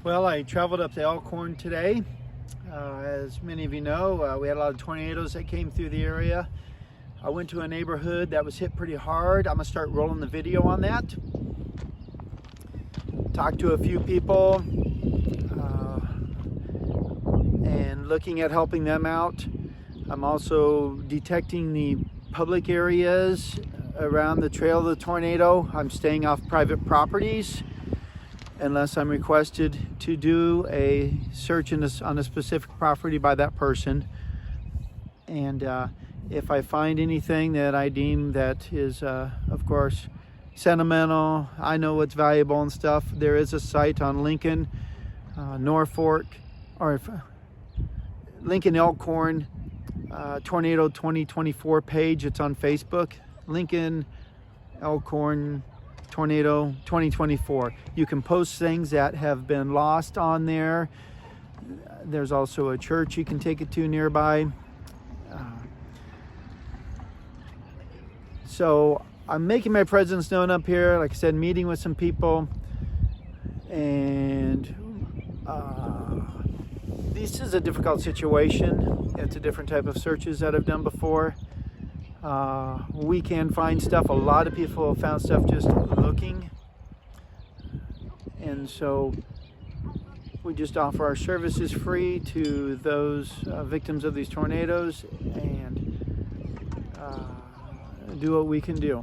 Well, I traveled up to Elkhorn today. As many of you know, we had a lot of tornadoes that came through the area. I went to a neighborhood that was hit pretty hard. I'm gonna start rolling the video on that. Talked to a few people and looking at helping them out. I'm also detecting the public areas around the trail of the tornado. I'm staying off private properties unless I'm requested to do a search on a specific property by that person. And if I find anything that I deem that is, of course, sentimental, I know what's valuable and stuff, there is a site on Lincoln, Norfolk, or Lincoln Elkhorn Tornado 2024 page. It's on Facebook, Lincoln Elkhorn Tornado 2024. You can post things that have been lost on there. There's also a church you can take it to nearby. So I'm making my presence known up here, like I said, meeting with some people, and this is a difficult situation. It's a different type of searches that I've done before. We can find stuff. A lot of people have found stuff just looking, and so we just offer our services free to those victims of these tornadoes, and do what we can do.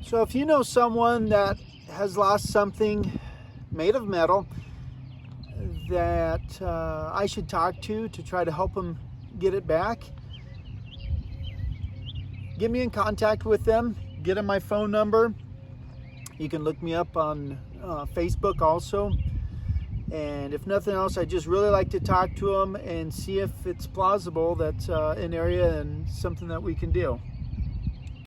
So if you know someone that has lost something made of metal that I should talk to try to help them get it back, get me in contact with them. Get them my phone number. You can look me up on Facebook also. And if nothing else, I just really like to talk to them and see if it's plausible that's an area and something that we can do.